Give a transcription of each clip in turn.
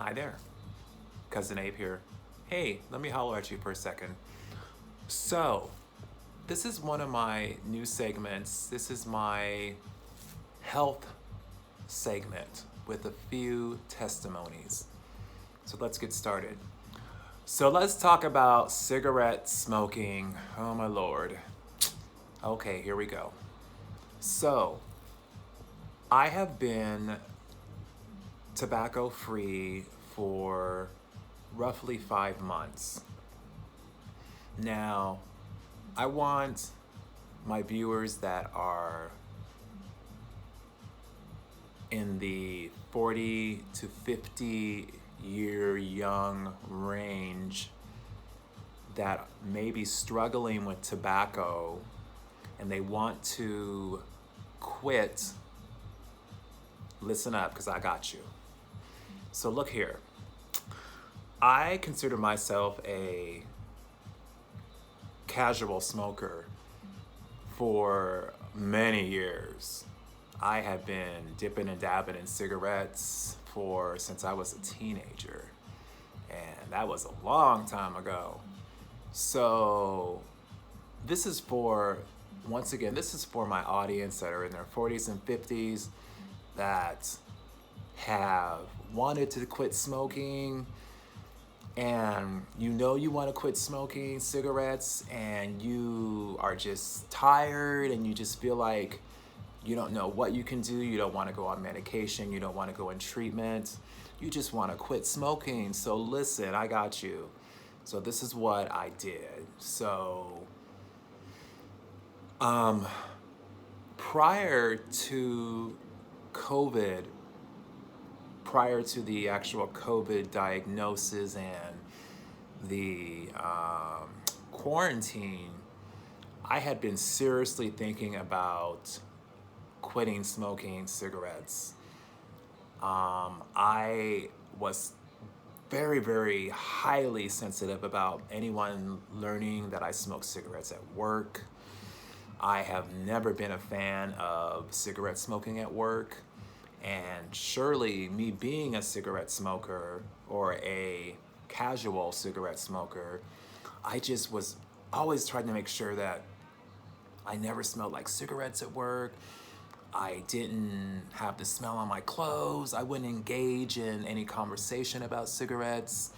Hi there, Cousin Abe here. Hey, let me holler at you for a second. So, this is one of my new segments. This is my health segment with a few testimonies. So, let's get started. So, let's talk about cigarette smoking. Oh, my lord. Okay, here we go. So, I have been tobacco free for roughly 5 months. Now, I want my viewers that are in the 40 to 50 year young range that may be struggling with tobacco and they want to quit. Listen up, because I got you. So, look here. I consider myself a casual smoker for many years. I have been dipping and dabbing in cigarettes since I was a teenager, and that was a long time ago. So this is for, once again, this is for my audience that are in their 40s and 50s that have wanted to quit smoking, and you want to quit smoking cigarettes and you are just tired and you just feel like you don't know what you can do. You don't want to go on medication. You don't want to go in treatment. You just want to quit smoking. So listen, I got you. So this is what I did. So prior to COVID, prior to the actual COVID diagnosis and the quarantine, I had been seriously thinking about quitting smoking cigarettes. I was very, very highly sensitive about anyone learning that I smoke cigarettes at work. I have never been a fan of cigarette smoking at work. And surely, me being a cigarette smoker or a casual cigarette smoker, I just was always trying to make sure that I never smelled like cigarettes at work. I didn't have the smell on my clothes. I wouldn't engage in any conversation about cigarettes.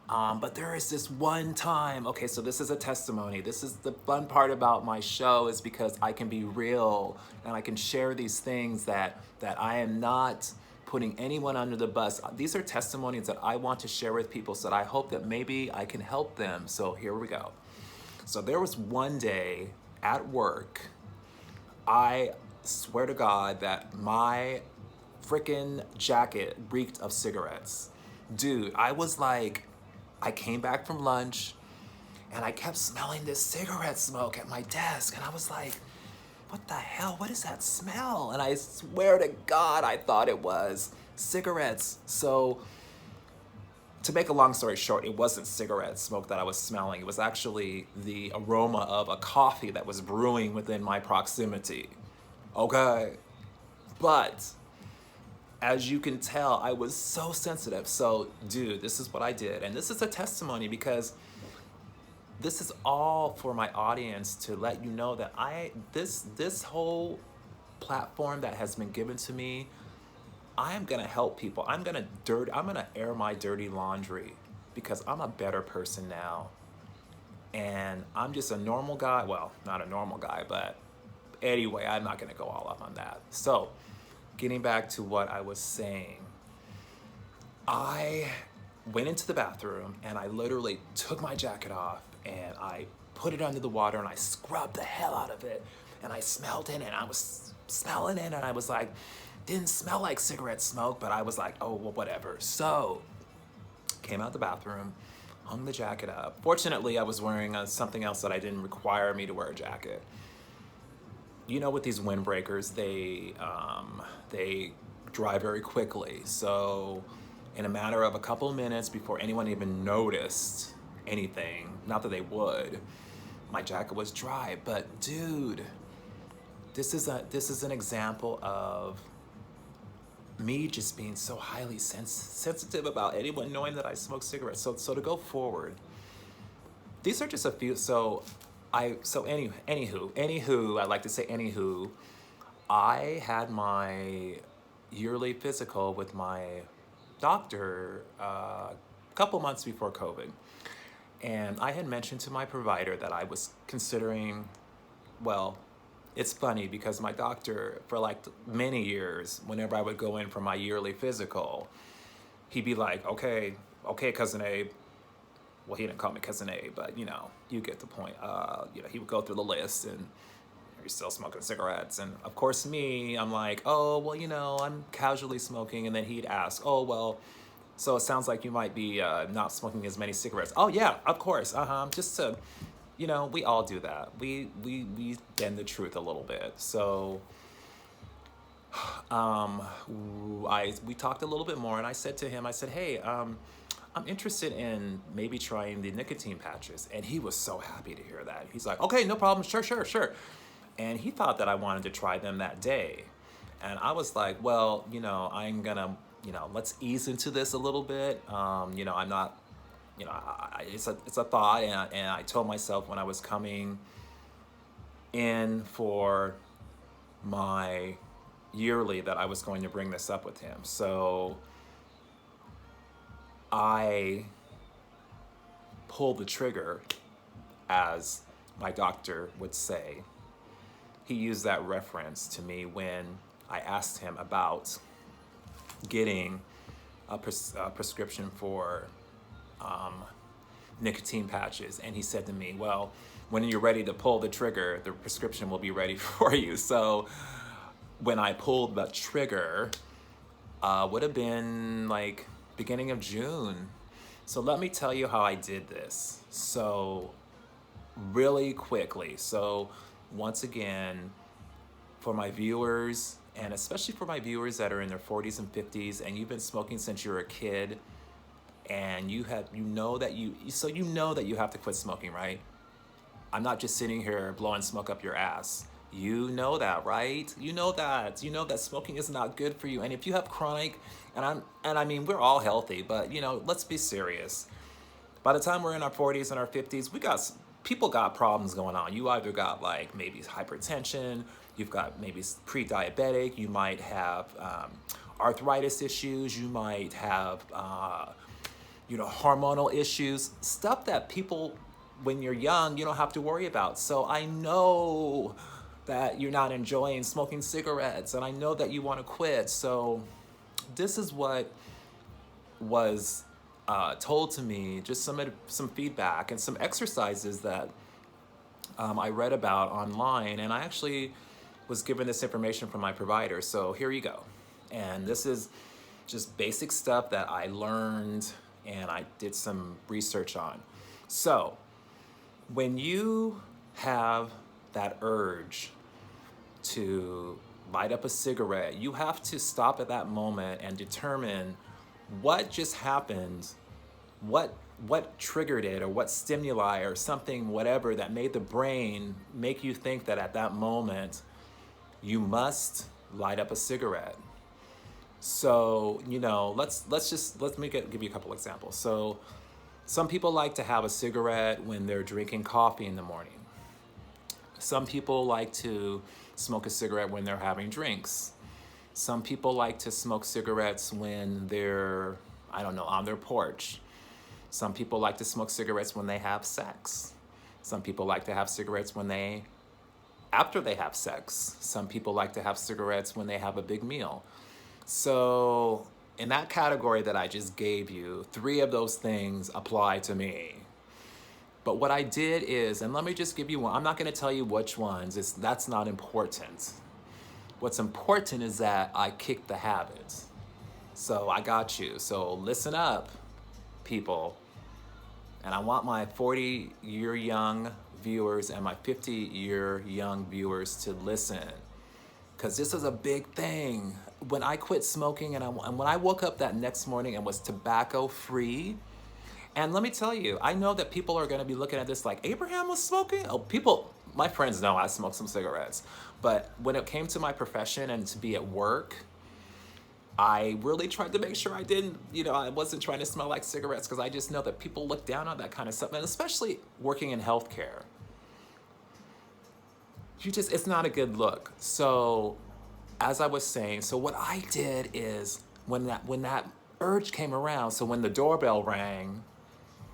But there is this one time, okay, so this is a testimony. This is the fun part about my show, is because I can be real and I can share these things that I am not putting anyone under the bus. These are testimonies that I want to share with people so that I hope that maybe I can help them. So here we go. So there was one day at work, I swear to God that my freaking jacket reeked of cigarettes. Dude, I came back from lunch and I kept smelling this cigarette smoke at my desk. And I was like, what the hell? What is that smell? And I swear to God, I thought it was cigarettes. So, to make a long story short, it wasn't cigarette smoke that I was smelling. It was actually the aroma of a coffee that was brewing within my proximity. Okay? But as you can tell, I was so sensitive. So, dude, this is what I did. And this is a testimony because this is all for my audience to let you know that this whole platform that has been given to me, I am going to help people. I'm going to air my dirty laundry because I'm a better person now. And I'm just a normal guy. Well, not a normal guy, but anyway, I'm not going to go all up on that. So, getting back to what I was saying, I went into the bathroom and I literally took my jacket off and I put it under the water and I scrubbed the hell out of it. And I smelled it and I was smelling it and I was like, didn't smell like cigarette smoke, but I was like, oh, well, whatever. So, came out the bathroom, hung the jacket up. Fortunately, I was wearing something else that I didn't require me to wear a jacket. You know, with these windbreakers, they dry very quickly. So, in a matter of a couple of minutes before anyone even noticed anything, not that they would, my jacket was dry. But dude, this is an example of me just being so highly sensitive about anyone knowing that I smoke cigarettes. So to go forward, these are just a few. Anywho, I'd like to say anywho, I had my yearly physical with my doctor a couple months before COVID. And I had mentioned to my provider that I was considering, well, it's funny because my doctor, for like many years, whenever I would go in for my yearly physical, he'd be like, okay, cousin Abe. Well, he didn't call me cousin Abe, but you get the point. He would go through the list and you're still smoking cigarettes. And of course, I'm like, oh, well, I'm casually smoking. And then he'd ask, oh, well, so it sounds like you might be not smoking as many cigarettes. Oh, yeah, of course. Just to, we all do that. We bend the truth a little bit. So we talked a little bit more, and I said to him, hey, I'm interested in maybe trying the nicotine patches. And he was so happy to hear that. He's like, okay, no problem. Sure. And he thought that I wanted to try them that day. And I was like, well, I'm gonna, let's ease into this a little bit. I'm not, it's a thought. And I told myself when I was coming in for my yearly that I was going to bring this up with him. So I pulled the trigger, as my doctor would say. He used that reference to me when I asked him about getting a prescription for nicotine patches. And he said to me, well, when you're ready to pull the trigger, the prescription will be ready for you. So when I pulled the trigger, would have been like beginning of June. So let me tell you how I did this. So really quickly. So once again, for my viewers, and especially for my viewers that are in their 40s and 50s, and you've been smoking since you were a kid, and you know that you have to quit smoking, right? I'm not just sitting here blowing smoke up your ass. You know that, right? You know that smoking is not good for you. And if you have chronic, and I mean, we're all healthy, but let's be serious. By the time we're in our 40s and our 50s, people got problems going on. You either got like maybe hypertension, you've got maybe pre-diabetic, you might have arthritis issues, you might have hormonal issues, stuff that people, when you're young, you don't have to worry about. So I know that you're not enjoying smoking cigarettes, and I know that you want to quit. So this is what was told to me, just some feedback and some exercises that I read about online, and I actually was given this information from my provider. So here you go. And this is just basic stuff that I learned and I did some research on. So when you have that urge to light up a cigarette, you have to stop at that moment and determine what just happened, what triggered it, or what stimuli or something, whatever, that made the brain make you think that at that moment you must light up a cigarette. So let me give you a couple examples. So some people like to have a cigarette when they're drinking coffee in the morning. Some people like to smoke a cigarette when they're having drinks. Some people like to smoke cigarettes when they're, on their porch. Some people like to smoke cigarettes when they have sex. Some people like to have cigarettes after they have sex. Some people like to have cigarettes when they have a big meal. So in that category that I just gave you, 3 of those things apply to me. But what I did is, and let me just give you one, I'm not going to tell you which ones, that's not important. What's important is that I kicked the habit. So I got you. So listen up, people. And I want my 40-year young viewers and my 50-year young viewers to listen, because this is a big thing. When I quit smoking and when I woke up that next morning and was tobacco free, and let me tell you, I know that people are going to be looking at this like, Abraham was smoking? My friends know I smoke some cigarettes. But when it came to my profession and to be at work, I really tried to make sure I didn't, I wasn't trying to smell like cigarettes because I just know that people look down on that kind of stuff. And especially working in healthcare, it's not a good look. So as I was saying, so what I did is when that urge came around, so when the doorbell rang,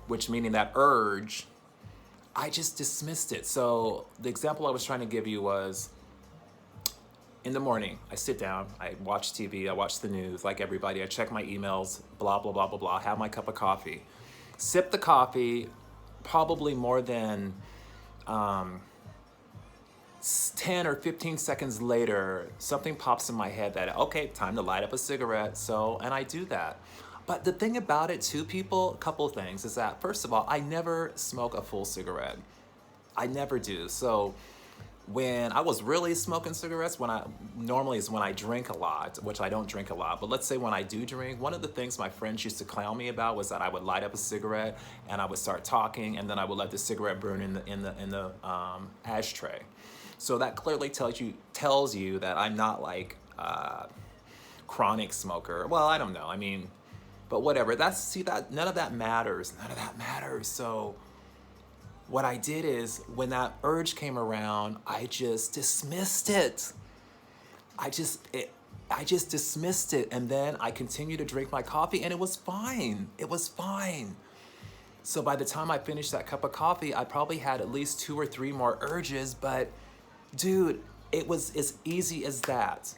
which meaning that urge, I just dismissed it. So the example I was trying to give you was in the morning, I sit down, I watch TV, I watch the news like everybody, I check my emails, blah, blah, blah, blah, blah, have my cup of coffee, sip the coffee, probably more than 10 or 15 seconds later, something pops in my head that, okay, time to light up a cigarette. So, and I do that. But the thing about it too, people, a couple of things is that, first of all, I never smoke a full cigarette. I never do. So when I was really smoking cigarettes, normally is when I drink a lot, which I don't drink a lot, but let's say when I do drink, one of the things my friends used to clown me about was that I would light up a cigarette and I would start talking, and then I would let the cigarette burn in the ashtray. So that clearly tells you that I'm not like chronic smoker. Well, I don't know. I mean, but whatever. That none of that matters. None of that matters. So what I did is when that urge came around, I just dismissed it. I just dismissed it, and then I continued to drink my coffee, and it was fine. It was fine. So by the time I finished that cup of coffee, I probably had at least 2 or 3 more urges, but dude, it was as easy as that.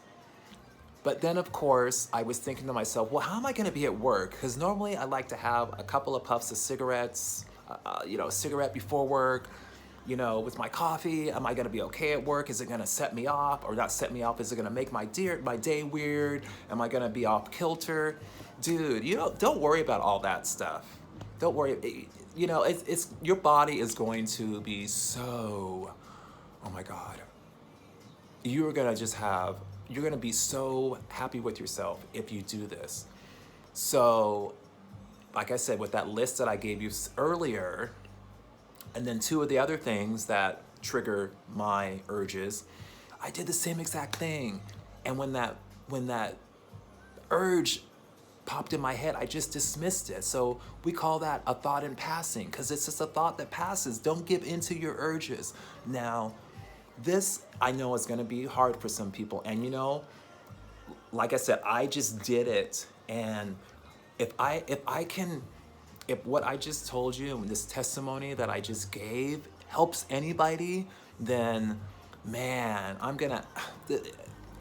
But then, of course, I was thinking to myself, well, how am I going to be at work? Because normally I like to have a couple of puffs of cigarettes, a cigarette before work, with my coffee. Am I going to be okay at work? Is it going to set me off or not set me off? Is it going to make my day weird? Am I going to be off kilter? Dude, don't worry about all that stuff. Don't worry. It's your body is going to be so, oh my God. You're going to be so happy with yourself if you do this. So, like I said, with that list that I gave you earlier, and then 2 of the other things that trigger my urges, I did the same exact thing. And when that urge popped in my head, I just dismissed it. So we call that a thought in passing, because it's just a thought that passes. Don't give in to your urges. Now, this I know is going to be hard for some people. And like I said, I just did it. And if what I just told you, this testimony that I just gave helps anybody, then man,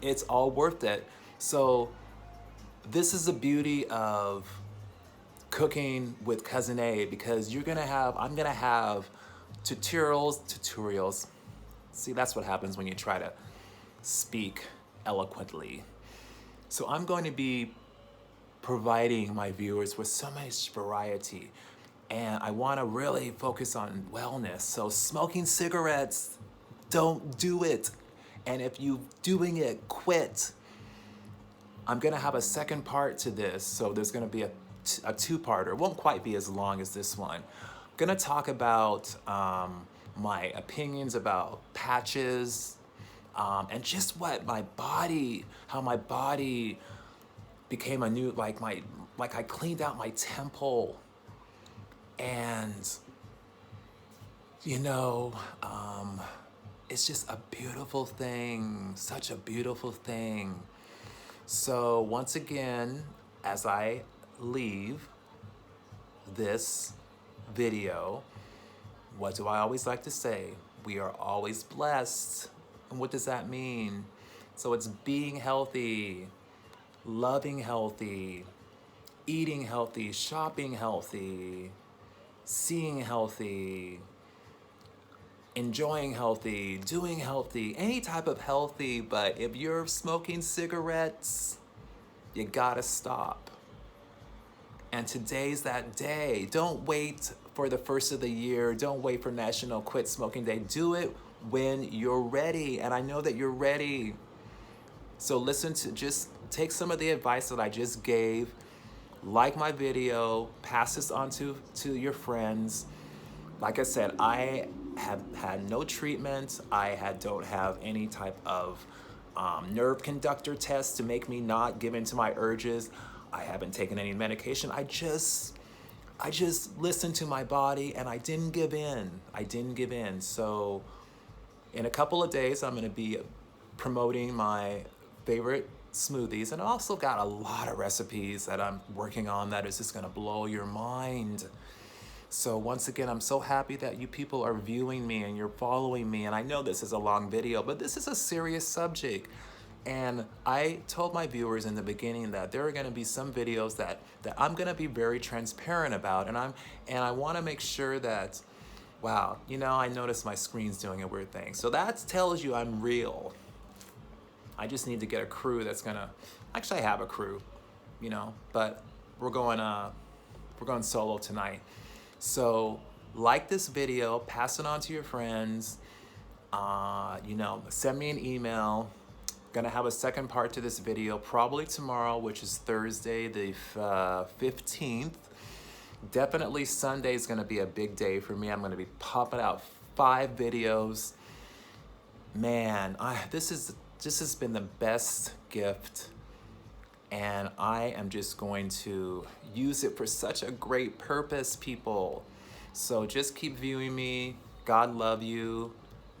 it's all worth it. So this is the beauty of cooking with Cousin A, because I'm gonna have tutorials. See, that's what happens when you try to speak eloquently. So I'm going to be providing my viewers with so much variety, and I want to really focus on wellness. So smoking cigarettes, don't do it. And if you're doing it, quit. I'm gonna have a second part to this, so there's gonna be a 2-parter. It won't quite be as long as this one. I'm gonna talk about my opinions about patches, and just how my body became a new, like I cleaned out my temple, and it's just a beautiful thing, such a beautiful thing. So once again, as I leave this video, what do I always like to say? We are always blessed. And what does that mean? So it's being healthy, loving healthy, eating healthy, shopping healthy, seeing healthy, enjoying healthy, doing healthy, any type of healthy. But if you're smoking cigarettes, you gotta stop. And today's that day. Don't wait for the first of the year. Don't wait for National Quit Smoking Day. Do it when you're ready. And I know that you're ready. So just take some of the advice that I just gave. Like my video, pass this on to your friends. Like I said, I have had no treatment. Don't have any type of nerve conductor test to make me not give in to my urges. I haven't taken any medication. I just listened to my body and I didn't give in. I didn't give in. So in a couple of days, I'm gonna be promoting my favorite smoothies, and I also got a lot of recipes that I'm working on that is just gonna blow your mind. So once again, I'm so happy that you people are viewing me and you're following me. And I know this is a long video, but this is a serious subject. And I told my viewers in the beginning that there are gonna be some videos that I'm gonna be very transparent about. And I wanna make sure that, wow, you know, I noticed my screen's doing a weird thing. So that tells you I'm real. I just need to get a crew that's gonna, actually I have a crew, you know, but we're going solo tonight. So like this video, pass it on to your friends, you know, send me an email. Gonna have a second part to this video probably tomorrow, which is Thursday the 15th. Definitely Sunday is gonna be a big day for me. I'm gonna be popping out 5 videos. Man, this has been the best gift, and I am just going to use it for such a great purpose, people. So just keep viewing me. God love you.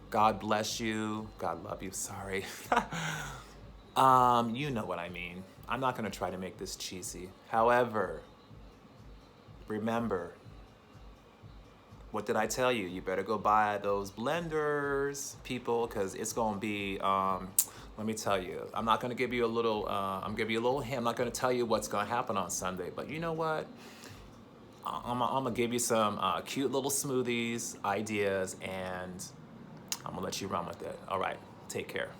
God bless you. God love you, sorry. You know what I mean. I'm not gonna try to make this cheesy. However, remember, what did I tell you? You better go buy those blenders, people, because it's gonna be, let me tell you, I'm not gonna give you a little, I'm gonna give you a little hint. I'm not gonna tell you what's gonna happen on Sunday, but you know what? I'm gonna give you some cute little smoothies, ideas, and I'm gonna let you run with it. All right, take care.